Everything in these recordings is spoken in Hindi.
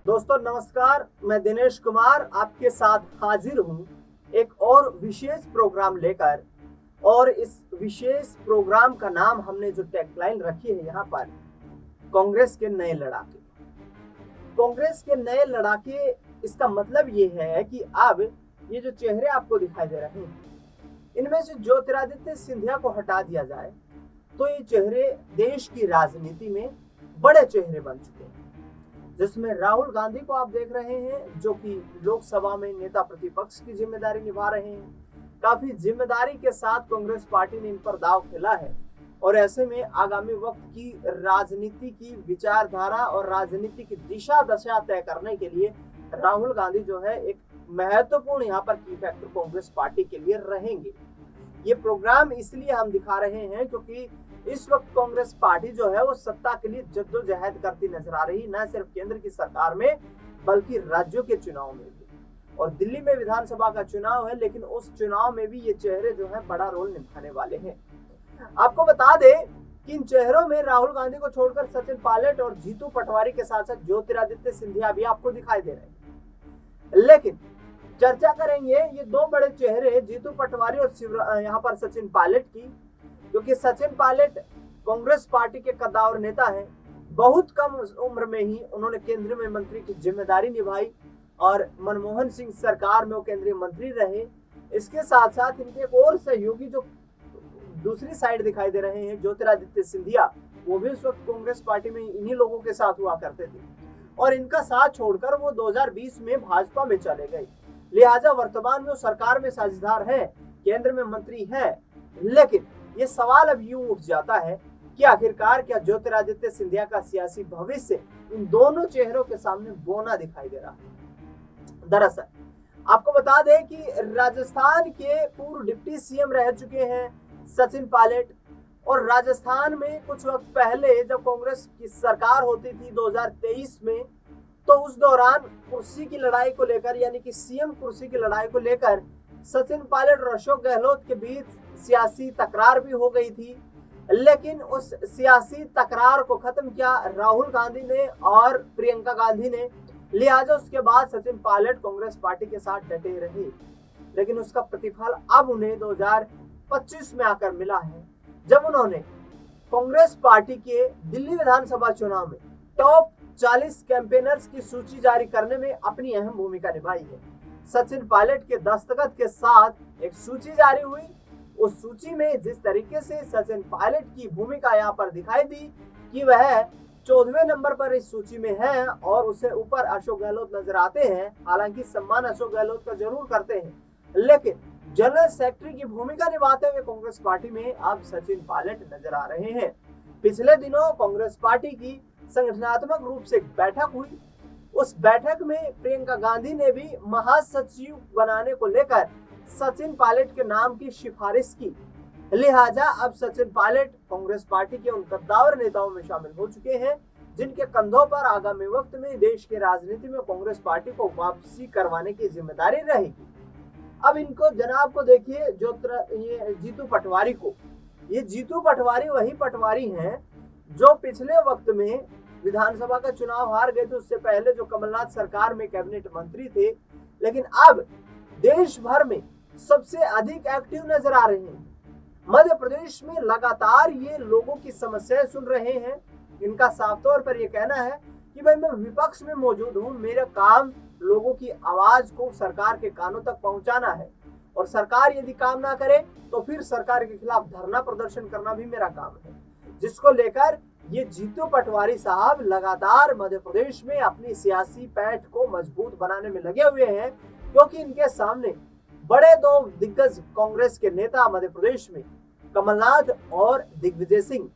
दोस्तों नमस्कार, मैं दिनेश कुमार आपके साथ हाजिर हूँ एक और विशेष प्रोग्राम लेकर। और इस विशेष प्रोग्राम का नाम हमने जो टैगलाइन रखी है यहाँ पर, कांग्रेस के नए लड़ाके। कांग्रेस के नए लड़ाके, इसका मतलब ये है कि अब ये जो चेहरे आपको दिखाई दे रहे हैं, इनमें से ज्योतिरादित्य सिंधिया को हटा दिया जाए तो ये चेहरे देश की राजनीति में बड़े चेहरे बन चुके हैं। जिसमें राहुल गांधी को आप देख रहे हैं, जो कि लोकसभा में नेता प्रतिपक्ष की जिम्मेदारी निभा रहे हैं। काफी जिम्मेदारी के साथ कांग्रेस पार्टी ने इन पर दांव खेला है और ऐसे में आगामी वक्त की राजनीति की विचारधारा और राजनीति की दिशा दशा तय करने के लिए राहुल गांधी जो है एक महत्वपूर्ण यहाँ पर की फैक्टर कांग्रेस पार्टी के लिए रहेंगे। ये प्रोग्राम इसलिए हम दिखा रहे हैं क्योंकि इस वक्त कांग्रेस पार्टी जो है वो सत्ता के लिए जद्दोजहद करती नजर आ रही, न सिर्फ केंद्र की सरकार में बल्कि राज्यों के चुनाव में भी। और दिल्ली में विधानसभा का चुनाव है, लेकिन उस चुनाव में भी ये चेहरे जो है बड़ा रोल निभाने वाले हैं। आपको बता दें कि इन चेहरों में राहुल गांधी को छोड़कर सचिन पायलट और जीतू पटवारी के साथ साथ ज्योतिरादित्य सिंधिया भी आपको दिखाई दे रहे हैं। लेकिन चर्चा करेंगे ये दो बड़े चेहरे जीतू पटवारी और यहाँ पर सचिन पायलट की, क्योंकि सचिन पायलट कांग्रेस पार्टी के कद्दावर नेता हैं। बहुत कम उम्र में ही उन्होंने केंद्र में मंत्री की जिम्मेदारी निभाई और मनमोहन सिंह सरकार में वो केंद्रीय मंत्री रहे। इसके साथ साथ इनके एक और सहयोगी जो दूसरी साइड दिखाई दे रहे हैं, ज्योतिरादित्य सिंधिया, वो भी उस वक्त कांग्रेस पार्टी में इन्हीं लोगों के साथ हुआ करते थे और इनका साथ छोड़कर वो 2020 में भाजपा में चले गए। लिहाजा वर्तमान में वो सरकार में साझेदार है, केंद्र में मंत्री है। लेकिन ये सवाल अब यूं उठ जाता है कि आखिरकार क्या ज्योतिरादित्य सिंधिया का सियासी भविष्य इन दोनों चेहरों के सामने बोना दिखाई दे रहा है। दरअसल आपको बता दें कि राजस्थान के पूर्व डिप्टी सीएम रह चुके हैं सचिन पायलट, और राजस्थान में कुछ वक्त पहले जब कांग्रेस की सरकार होती थी 2023 में, तो उस दौरान कुर्सी की लड़ाई को लेकर, यानी कि सीएम कुर्सी की लड़ाई को लेकर सचिन पायलट और अशोक गहलोत के बीच सियासी तकरार भी हो गई थी। लेकिन उस सियासी तकरार को खत्म किया राहुल गांधी ने और प्रियंका गांधी ने। लिहाजा उसके बाद सचिन पायलट कांग्रेस पार्टी के साथ डटे रहे, लेकिन उसका प्रतिफल अब उन्हें 2025 में आकर मिला है, जब उन्होंने कांग्रेस पार्टी के दिल्ली विधानसभा चुनाव में टॉप 40 कैंपेनर्स की सूची जारी करने में अपनी अहम भूमिका निभाई है। सचिन पायलट के दस्तखत के साथ एक सूची जारी हुई। उस सूची में जिस तरीके से सचिन पायलट की भूमिका यहाँ पर दिखाई दी कि वह 14वें नंबर पर इस सूची में है और उससे ऊपर अशोक गहलोत नजर आते हैं। हालांकि सम्मान अशोक गहलोत का जरूर करते हैं, लेकिन जनरल सेक्रेटरी की भूमिका निभाते हुए कांग्रेस पार्टी में अब सचिन पायलट नजर आ रहे हैं। पिछले दिनों कांग्रेस पार्टी की संगठनात्मक रूप से बैठक हुई। उस बैठक में प्रियंका गांधी ने भी महासचिव बनाने को लेकर सचिन पायलट के नाम की सिफारिश की। लिहाजा अब सचिन पायलट कांग्रेस पार्टी के उन कद्दावर नेताओं में शामिल हो चुके हैं जिनके कंधों पर आगामी वक्त में देश की राजनीति में कांग्रेस पार्टी को वापसी करवाने की जिम्मेदारी रहेगी। अब इनको जनाब को देखिए, ये जीतू पटवारी को, ये जीतू पटवारी वही पटवारी हैं जो पिछले वक्त में विधानसभा का चुनाव हार गए थे। उससे पहले जो कमलनाथ सरकार में कैबिनेट मंत्री थे, लेकिन अब देश भर में सबसे अधिक एक्टिव नजर आ रहे हैं। मध्य प्रदेश में लगातार ये लोगों की समस्याएं सुन रहे हैं। इनका साफ तौर पर ये कहना है कि भाई मैं विपक्ष में मौजूद हूँ, मेरा काम लोगों की आवाज को सरकार के कानों तक पहुंचाना है, और सरकार यदि काम ना करे तो फिर सरकार के खिलाफ धरना प्रदर्शन करना भी मेरा काम है। जिसको लेकर ये जीतू पटवारी साहब लगातार मध्य प्रदेश में अपनी सियासी पैठ को मजबूत बनाने में लगे हुए हैं, क्योंकि इनके सामने बड़े दो दिग्गज कांग्रेस के नेता मध्य प्रदेश में कमलनाथ और दिग्विजय सिंह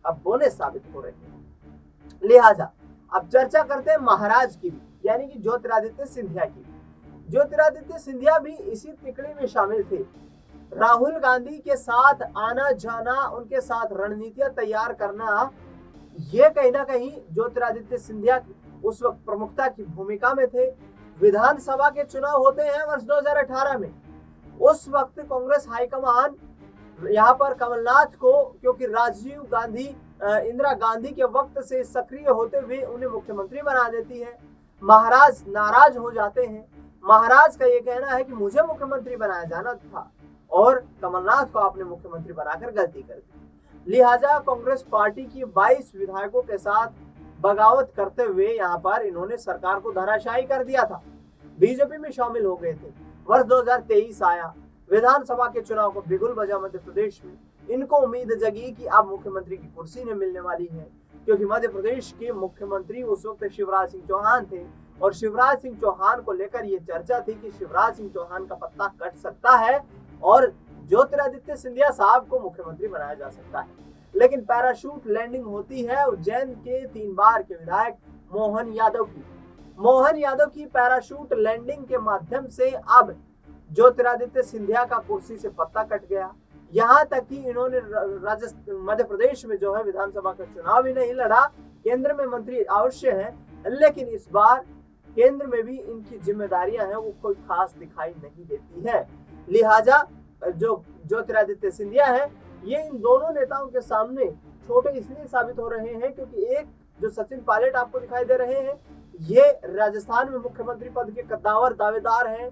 अब बोने साबित हो रहे हैं। लिहाजा अब चर्चा करते हैं महाराज की भी, यानी कि ज्योतिरादित्य सिंधिया की। ज्योतिरादित्य सिंधिया भी इसी तिकड़ी में शामिल थे। राहुल गांधी के साथ आना जाना, उनके साथ रणनीतियां तैयार करना, ये कहीं ना कहीं ज्योतिरादित्य सिंधिया उस वक्त प्रमुखता की भूमिका में थे। विधानसभा के चुनाव होते हैं वर्ष 2018 में। उस वक्त कांग्रेस हाईकमान यहाँ पर कमलनाथ को, क्योंकि राजीव गांधी इंदिरा गांधी के वक्त से सक्रिय होते हुए उन्हें मुख्यमंत्री बना देती है, महाराज नाराज हो जाते हैं। महाराज का ये कहना है कि मुझे मुख्यमंत्री बनाया जाना था और कमलनाथ को आपने मुख्यमंत्री बनाकर गलती कर दी। लिहाजा कांग्रेस पार्टी की 22 विधायकों के साथ बगावत करते हुए यहाँ पर इन्होंने सरकार को धराशायी कर दिया था। बीजेपी में शामिल हो गए थे। वर्ष 2023 आया, विधानसभा के चुनाव को बिगुल बजा मध्य प्रदेश में। इनको उम्मीद जगी कि अब मुख्यमंत्री की कुर्सी ने मिलने वाली है, क्योंकि मध्य प्रदेश के मुख्यमंत्री उस वक्त शिवराज सिंह चौहान थे और शिवराज सिंह चौहान को लेकर ये चर्चा थी कि शिवराज सिंह चौहान का पत्ता कट सकता है और ज्योतिरादित्य सिंधिया साहब को मुख्यमंत्री बनाया जा सकता है। लेकिन पैराशूट लैंडिंग होती है उज्जैन के 3 बार के विधायक मोहन यादव की पैराशूट लैंडिंग के माध्यम से अब ज्योतिरादित्य सिंधिया का कुर्सी से पत्ता कट गया। यहाँ तक कि इन्होंने मध्य प्रदेश में जो है विधानसभा का चुनाव ही नहीं लड़ा। केंद्र में मंत्री अवश्य है, लेकिन इस बार केंद्र में भी इनकी जिम्मेदारियां हैं वो कोई खास दिखाई नहीं देती है। लिहाजा जो ज्योतिरादित्य सिंधिया है, ये इन दोनों नेताओं के सामने छोटे इसलिए साबित हो रहे हैं क्योंकि एक जो सचिन पायलट आपको दिखाई दे रहे हैं, ये राजस्थान में मुख्यमंत्री पद के कद्दावर दावेदार हैं।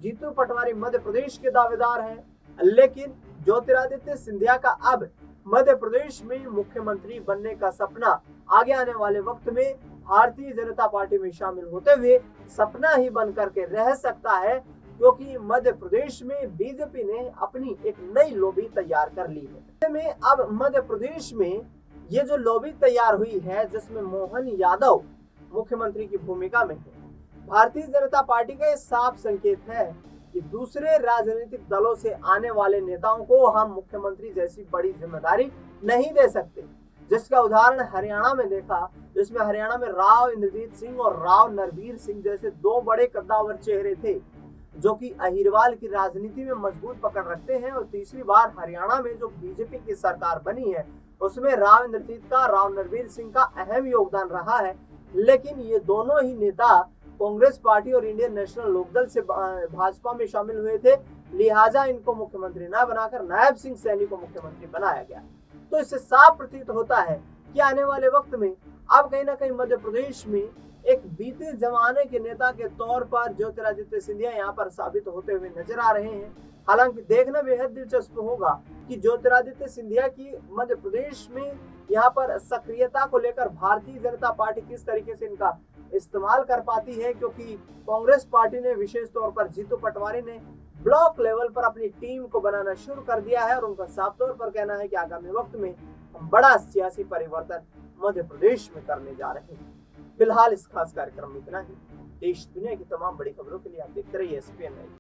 जीतू पटवारी मध्य प्रदेश के दावेदार हैं, लेकिन ज्योतिरादित्य सिंधिया का अब मध्य प्रदेश में मुख्यमंत्री बनने का सपना आगे आने वाले वक्त में भारतीय जनता पार्टी में शामिल होते हुए सपना ही बन करके रह सकता है, क्योंकि मध्य प्रदेश में बीजेपी ने अपनी एक नई लॉबी तैयार कर ली है। में अब मध्य प्रदेश में ये जो लॉबी तैयार हुई है, जिसमें मोहन यादव मुख्यमंत्री की भूमिका में है, भारतीय जनता पार्टी का ये साफ संकेत है कि दूसरे राजनीतिक दलों से आने वाले नेताओं को हम मुख्यमंत्री जैसी बड़ी जिम्मेदारी नहीं दे सकते। जिसका उदाहरण हरियाणा में देखा, जिसमें हरियाणा में राव इंद्रजीत सिंह और राव नरवीर सिंह जैसे 2 बड़े कद्दावर चेहरे थे, जो कि अहिरवाल की राजनीति में मजबूत पकड़ रखते हैं। और तीसरी बार हरियाणा में जो बीजेपी की सरकार बनी है, उसमें राव इंद्रजीत का, राव नरवीर सिंह का अहम योगदान रहा है। लेकिन ये दोनों ही नेता कांग्रेस पार्टी और इंडियन नेशनल लोकदल से भाजपा में शामिल हुए थे। लिहाजा इनको मुख्यमंत्री न बनाकर नायब सिंह सैनी को मुख्यमंत्री बनाया गया। तो इससे साफ प्रतीत होता है कि आने वाले वक्त में अब कहीं ना कहीं मध्य प्रदेश में एक बीते जमाने के नेता के तौर पर ज्योतिरादित्य सिंधिया यहाँ पर साबित होते हुए नजर आ रहे हैं। हालांकि देखना बेहद दिलचस्प होगा कि ज्योतिरादित्य सिंधिया की मध्य प्रदेश में यहाँ पर सक्रियता को लेकर भारतीय जनता पार्टी किस तरीके से इनका इस्तेमाल कर पाती है, क्योंकि कांग्रेस पार्टी ने विशेष तौर पर जीतू पटवारी ने ब्लॉक लेवल पर अपनी टीम को बनाना शुरू कर दिया है और उनका साफ तौर पर कहना है कि आगामी वक्त में हम बड़ा सियासी परिवर्तन मध्य प्रदेश में करने जा रहे हैं। फिलहाल इस खास कार्यक्रम में इतना ही। देश दुनिया की तमाम बड़ी खबरों के लिए आप देखते रहिए SPN।